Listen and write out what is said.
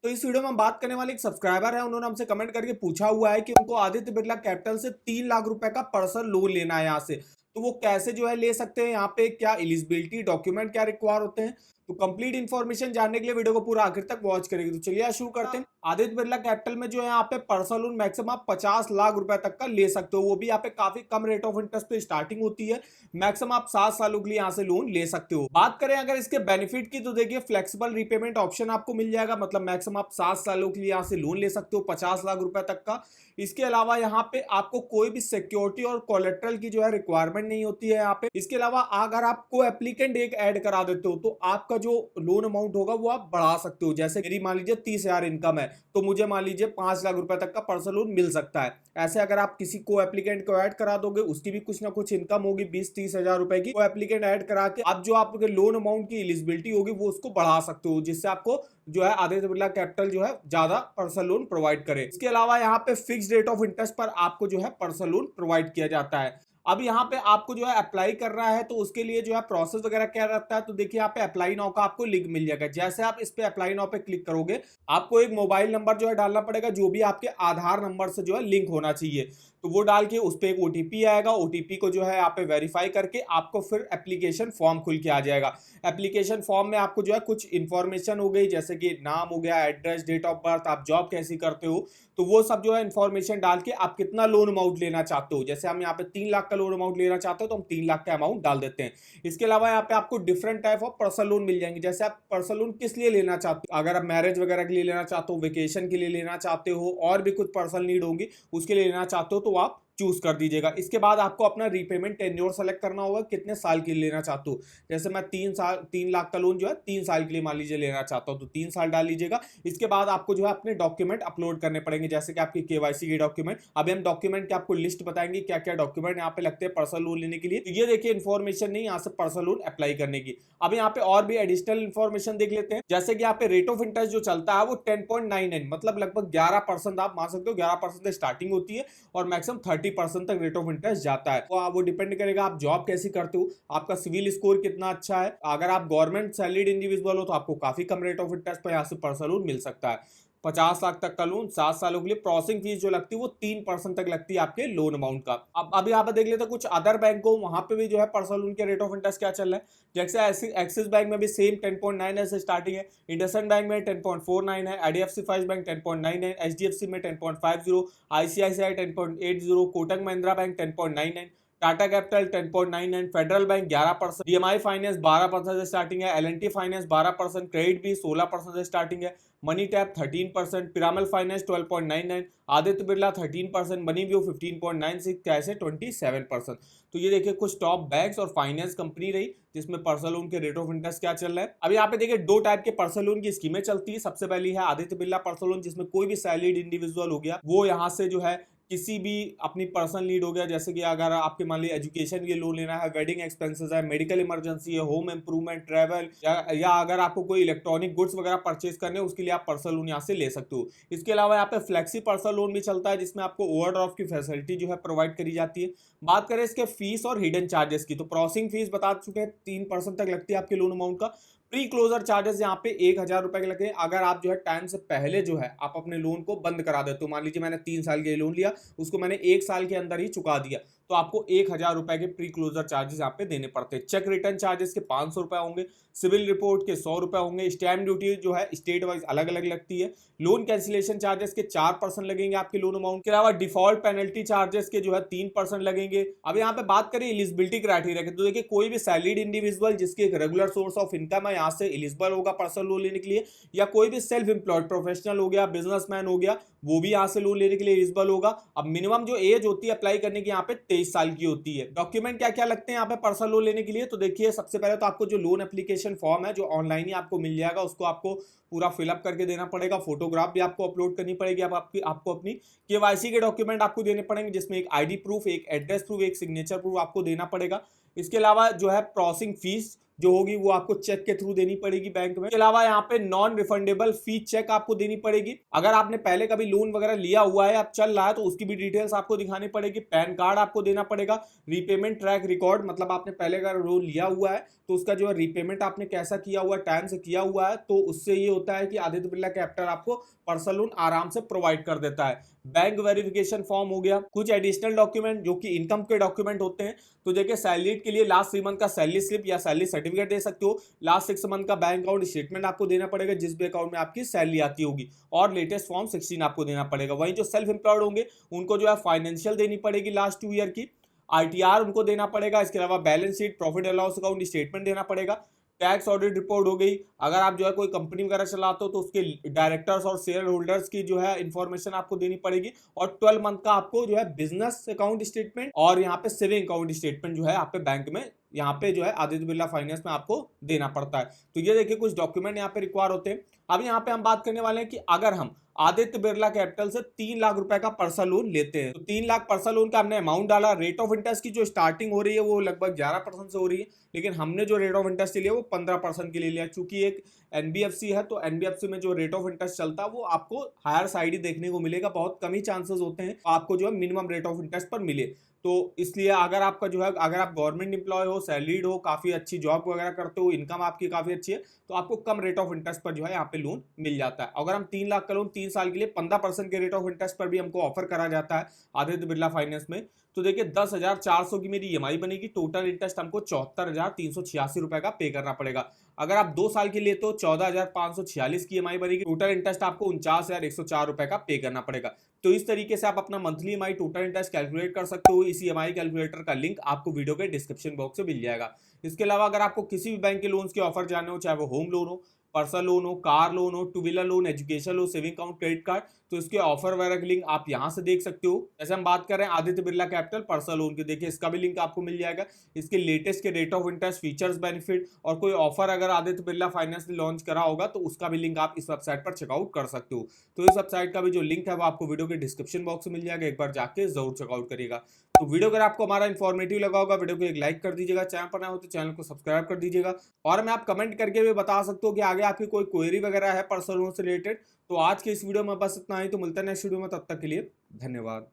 तो इस वीडियो में हम बात करने वाले एक सब्सक्राइबर है, उन्होंने हमसे कमेंट करके पूछा हुआ है कि उनको आदित्य बिरला कैपिटल से 3 लाख रुपए का पर्सनल लोन लेना है यहाँ से। तो वो कैसे जो है ले सकते हैं, यहाँ पे क्या एलिजिबिलिटी डॉक्यूमेंट क्या रिक्वायर होते हैं। तो कंप्लीट इन्फॉर्मेशन जानने के लिए वीडियो को पूरा आखिर तक वॉच करेंगे। तो चलिए शुरू करते हैं। आदित्य बिरला कैपिटल में जो है यहाँ पे पर्सनल लोन मैक्सिमम आप 50 लाख रुपए तक का ले सकते हो, वो भी यहाँ पे काफी कम रेट ऑफ इंटरेस्ट पे स्टार्टिंग होती है। मैक्सिमम आप 7 सालों के लिए यहाँ से लोन ले सकते हो। बात करें अगर इसके बेनिफिट की, तो देखिए फ्लेक्सिबल रीपेमेंट ऑप्शन आपको मिल जाएगा, मतलब मैक्सिमम आप 7 सालों के लिए यहाँ से लोन ले सकते हो 50 लाख रुपए तक का। इसके अलावा यहाँ पे आपको कोई भी सिक्योरिटी और कोलेट्रल की जो है रिक्वायरमेंट नहीं होती है यहाँ पे। इसके अलावा अगर आपको एप्लीकेंट एक ऐड करा देते हो तो आपका जो लोन अमाउंट होगा वो आप बढ़ा सकते हो। जैसे मेरी मान लीजिए 30,000 इनकम है, तो मुझे मान लीजिए 5 लाख रुपए तक का पर्सनल लोन मिल सकता है। ऐसे अगर आप किसी को एप्लीकेंट को ऐड करा दोगे, उसकी भी कुछ ना कुछ इनकम होगी 20-30 हजार रुपए की, वो एप्लीकेंट ऐड करा के आप जो आपके लोन अमाउंट की एलिजिबिलिटी होगी वो उसको बढ़ा सकते हो, जिससे आपको जो है आदित्य बिरला कैपिटल जो है ज्यादा पर्सनल लोन प्रोवाइड करे। इसके अलावा यहाँ पे फिक्स रेट ऑफ इंटरेस्ट पर आपको जो है पर्सनल लोन प्रोवाइड किया जाता है। अब यहाँ पे आपको जो है अप्लाई कर रहा है, तो उसके लिए जो है प्रोसेस वगैरह क्या रहता है, तो देखिए यहाँ पे अप्लाई नाउ का आपको लिंक मिल जाएगा। जैसे आप इस पे अप्लाई नाउ पे क्लिक करोगे, आपको एक मोबाइल नंबर जो है डालना पड़ेगा, जो भी आपके आधार नंबर से जो है लिंक होना चाहिए। तो वो डाल के उस पर एक ओटीपी आएगा, ओटीपी को जो है यहाँ पे वेरीफाई करके आपको फिर एप्लीकेशन फॉर्म खुल के आ जाएगा। एप्लीकेशन फॉर्म में आपको जो है कुछ इंफॉर्मेशन हो गई, जैसे कि नाम हो गया, एड्रेस, डेट ऑफ बर्थ, आप जॉब कैसी करते हो, तो वो सब जो है इंफॉर्मेशन डाल के आप कितना लोन अमाउंट लेना चाहते हो। जैसे हम यहाँ पे 3 लाख का लोन अमाउंट लेना चाहते हो तो हम 3 लाख का अमाउंट डाल देते हैं। इसके अलावा यहाँ पे आपको different type of personal loan मिल जाएंगे। जैसे आप पर्सनल लोन किस लिए लेना चाहते हो, अगर आप मैरिज वगैरह के लिए लेना चाहते हो, वेकेशन के लिए लेना चाहते हो, और भी कुछ पर्सनल नीड होगी उसके लिए लेना चाहते हो, तो आप चूज कर दीजिएगा। इसके बाद आपको अपना रीपेमेंट टेन्योर सेलेक्ट करना होगा, कितने साल के लिए लेना चाहते हो। जैसे मैं 3 लाख का लोन जो है 3 साल के लिए मान लीजिए लेना चाहता हूं, तो 3 साल डाल लीजिएगा। इसके बाद आपको जो है अपने डॉक्यूमेंट अपलोड करने पड़ेंगे, जैसे कि आपकी केवाईसी के डॉक्यूमेंट। अभी हम डॉक्यूमेंट की आपको लिस्ट बताएंगे क्या क्या डॉक्यूमेंट यहाँ पे लगते हैं पर्सनल लोन लेने के लिए। तो ये देखिए इन्फॉर्मेशन नहीं यहाँ से पर्सनल लोन अप्लाई करने की। अब यहाँ पे और भी एडिशनल इन्फॉर्मेशन देख लेते हैं। जैसे कि यहाँ पे रेट ऑफ इंटरेस्ट जो चलता है वो 10.99, मतलब लगभग 11% आप मान सकते हो, 11% से स्टार्टिंग होती है और मैक्सिमम 30% तक रेट ऑफ इंटरेस्ट जाता है। तो वो डिपेंड करेगा आप जॉब कैसी करते हो, आपका सिविल स्कोर कितना अच्छा है। अगर आप गवर्नमेंट सैलरीड इंडिविजुअल हो तो आपको काफी कम रेट ऑफ इंटरेस्ट पर यहाँ से पर्सनल लोन मिल सकता है। 50 लाख तक का लोन 7 सालों के लिए, प्रोसेसिंग फीस जो लगती है वो 3% तक लगती है आपके लोन अमाउंट का। अब अभी यहाँ पे देख लेते हैं कुछ अदर बैंक को, वहां पे भी जो है पर्सनल लोन के रेट ऑफ इंटरेस्ट क्या चल रहा है। जैसे एक्सिस बैंक में भी सेम 10.9 से स्टार्टिंग है, इंडसइंड बैंक में 10.49 है, आईडीएफसी फर्स्ट बैंक 10.99, एचडीएफसी में 10.50, ICICI 10.80, Kotak Mahindra bank 10.99, Tata capital 10.99, federal bank 11%, DMI finance 12% से स्टार्टिंग है, एलएनटी फाइनेंस 12%, क्रेडिट भी 16% से स्टार्टिंग है, money tap 13%, Piramal finance 12.99, Aditya Birla 13%, money view 15.96, कैसे 27%। तो ये देखिए कुछ टॉप बैंक्स और फाइनेंस कंपनी रही जिसमें पर्सनल लोन के रेट ऑफ इंटरेस्ट क्या चल रहा है। अब यहाँ पे देखिए दो टाइप के पर्सनल लोन की स्कीमें चलती है। सबसे पहली है आदित्य बिरला पर्सनल लोन, जिसमें कोई भी सैलरीड इंडिविजुअल हो गया वो यहाँ से जो है किसी भी अपनी पर्सनल नीड हो गया, जैसे कि अगर आपके मान लीजिए एजुकेशन के लिए लोन लेना है, वेडिंग एक्सपेंसेस है, मेडिकल इमरजेंसी है, होम इंप्रूवमेंट, ट्रैवल, या अगर आपको कोई इलेक्ट्रॉनिक गुड्स वगैरह परचेज करने हैं उसके लिए आप पर्सनल लोन यहाँ से ले सकते हो। इसके अलावा यहाँ पे फ्लेक्सी पर्सनल लोन भी चलता है, जिसमें आपको ओवरड्राफ्ट की फैसिलिटी जो है प्रोवाइड करी जाती है। बात करें इसके फीस और हिडन चार्जेस की, तो प्रोसेसिंग फीस बता चुके हैं 3% तक लगती है आपके लोन अमाउंट का। प्री क्लोजर चार्जेस यहाँ पे 1,000 रुपए के लगे अगर आप जो है टाइम से पहले जो है आप अपने लोन को बंद करा देते हो। मान लीजिए मैंने 3 साल के लिए लोन लिया, उसको मैंने 1 साल के अंदर ही चुका दिया, तो आपको 1,000 रुपए के प्री क्लोजर चार्जेस यहाँ पे देने पड़ते हैं। चेक रिटर्न चार्जेस के 500 रुपए होंगे, सिविल रिपोर्ट के 100 रुपए होंगे, स्टैम्प ड्यूटी जो है स्टेट वाइज अलग अलग लगती है, लोन कैंसिलेशन चार्जेस के 4% लगेंगे आपके लोन अमाउंट के अलावा, डिफॉल्ट पेनल्टी चार्जेस के जो है 3% लगेंगे। अब यहाँ पे बात करें एलिजिबिलिटी क्राइटेरिया की, तो देखिए कोई भी सैलरीड इंडिविजुअल जिसकी एक रेगुलर सोर्स ऑफ इनकम है यहाँ से एलिजिबल होगा पर्सनल लोन लेने के लिए, या कोई भी सेल्फ एम्प्लॉयड प्रोफेशनल हो गया, बिजनेसमैन हो गया, वो भी यहाँ से लोन लेने के लिए एलिजिबल होगा। अब मिनिमम जो एज होती है अप्लाई करने की यहाँ पे 23 साल की होती है। डॉक्यूमेंट क्या क्या लगते हैं यहाँ पे पर्सनल लोन लेने के लिए, तो देखिए सबसे पहले तो आपको जो लोन एप्लीकेशन फॉर्म है जो ऑनलाइन ही आपको मिल जाएगा, उसको आपको पूरा फिलअप करके देना पड़ेगा। फोटोग्राफ भी आपको अपलोड करनी पड़ेगी। अब आपको अपनी केवाईसी के डॉक्यूमेंट आपको देने पड़ेंगे, जिसमें एक आईडी प्रूफ, एक एड्रेस प्रूफ, एक सिग्नेचर प्रूफ आपको देना पड़ेगा। इसके अलावा जो है प्रोसेसिंग फीस जो होगी वो आपको चेक के थ्रू देनी पड़ेगी बैंक में। इसके अलावा यहाँ पे नॉन रिफंडेबल फी चेक आपको देनी पड़ेगी। अगर आपने पहले कभी लोन वगैरह लिया हुआ है, अब चल रहा है, तो उसकी भी डिटेल्स आपको दिखानी पड़ेगी। पैन कार्ड आपको देना पड़ेगा। रीपेमेंट ट्रैक रिकॉर्ड, मतलब आपने पहले अगर लोन लिया हुआ है तो उसका जो है रीपेमेंट आपने कैसा किया हुआ है, टाइम से किया हुआ है, तो उससे ये होता है कि आदित्य बिरला कैपिटल आपको पर्सनल लोन आराम से प्रोवाइड कर देता है। बैंक वेरिफिकेशन फॉर्म हो गया। कुछ एडिशनल डॉक्यूमेंट जो कि इनकम के डॉक्यूमेंट होते हैं, तो देखिए सैलरी के लिए लास्ट 3 मंथ का सैलरी स्लिप या सैलरी सर्टिफिकेट दे सकते हो। लास्ट 6 मंथ का बैंक अकाउंट स्टेटमेंट आपको देना पड़ेगा, जिस भी अकाउंट में आपकी सैलरी आती होगी, और लेटेस्ट फॉर्म 16 आपको देना पड़ेगा। वहीं जो सेल्फ एम्प्लॉयड होंगे उनको जो है फाइनेंशियल देनी पड़ेगी लास्ट 2 ईयर की, आरटीआर उनको देना पड़ेगा। इसके अलावा balance sheet, profit and loss account statement देना पड़ेगा। टैक्स ऑडिट रिपोर्ट हो गई। अगर आप जो है कोई कंपनी वगैरह चलाते हो तो उसके डायरेक्टर्स और शेयर होल्डर्स की जो है इंफॉर्मेशन आपको देनी पड़ेगी। और 12 मंथ का आपको जो है बिजनेस अकाउंट स्टेटमेंट और यहाँ पे सेविंग अकाउंट स्टेटमेंट जो है आप पे बैंक में यहाँ पे जो है आदित्य बिरला फाइनेंस में आपको देना पड़ता है। तो ये देखिए कुछ डॉक्यूमेंट यहाँ पे रिक्वायर होते हैं। अब यहाँ पे हम बात करने वाले हैं कि अगर हम आदित्य बिरला कैपिटल से 3 लाख रुपए का पर्सनल लोन लेते हैं, तो 3 लाख पर्सनल लोन का हमने अमाउंट डाला। रेट ऑफ इंटरेस्ट की जो स्टार्टिंग हो रही है वो लगभग 11% से हो रही है, लेकिन हमने जो रेट ऑफ इंटरेस्ट लिया वो 15% के लिए लिया। चूंकि एक एनबीएफसी है, तो एनबीएफसी में जो रेट ऑफ इंटरेस्ट चलता है वो आपको हायर साइड ही देखने को मिलेगा। बहुत कम ही चांसेस होते हैं आपको जो है मिनिमम रेट ऑफ इंटरेस्ट पर मिले। तो इसलिए अगर आपका जो है, अगर आप गवर्नमेंट एम्प्लॉय हो, सैलरीड हो, काफी अच्छी जॉब वगैरह करते हो, इनकम आपकी काफी अच्छी है, तो आपको कम रेट ऑफ इंटरेस्ट पर जो है यहाँ पे लोन मिल जाता है। अगर हम 3 लाख का लोन 3 साल के लिए 15% के रेट ऑफ इंटरेस्ट पर भी हमको ऑफर करा जाता है आदित्य बिरला फाइनेंस में, तो देखिए 10,400 की मेरी ईएमआई बनेगी। टोटल इंटरेस्ट हमको 74,386 रुपए का पे करना पड़ेगा। अगर आप 2 साल के लिए तो 14,546 की ईएमआई बनेगी। टोटल इंटरेस्ट आपको 49,104 रुपए का पे करना पड़ेगा। तो इस तरीके से आप अपना monthly EMI total interest calculate कर सकते हो। इस ईएमआई कैलकुलेटर का लिंक आपको वीडियो के डिस्क्रिप्शन बॉक्स में मिल जाएगा। इसके अलावा अगर आपको किसी भी बैंक के लोन्स के ऑफर जानने हो, चाहे वो होम लोन हो, पर्सनल लोन हो, कार लोन हो, 2 wheeler loan, education loan, saving account, credit card, तो इसके ऑफर वगैरह की लिंक आप यहां से देख सकते हो। जैसे हम बात कर रहे हैं Aditya Birla capital personal loan की, देखिए इसका भी लिंक आपको मिल जाएगा। इसके लेटेस्ट के rate of interest, features, benefit और कोई ऑफर अगर आदित्य बिरला फाइनेंस ने लॉन्च करा होगा तो उसका भी लिंक आप इस वेबसाइट पर चेकआउट कर सकते हो। तो इस वेबसाइट का भी जो लिंक है वो आपको वीडियो के डिस्क्रिप्शन बॉक्स में मिल जाएगा, एक बार जाके जरूर चेकआउट करिएगा। तो वीडियो अगर आपको हमारा इन्फॉर्मेटिव लगा होगा, वीडियो को एक लाइक कर दीजिएगा, चैनल पर नया हो तो चैनल को सब्सक्राइब कर दीजिएगा। और मैं आप कमेंट करके भी बता सकते हो कि आगे आपकी कोई क्वेरी वगैरह है पर्सनल लोन से रिलेटेड। तो आज के इस वीडियो में बस इतना ही, तो मिलते हैं नेक्स्ट वीडियो में, तब तक के लिए धन्यवाद।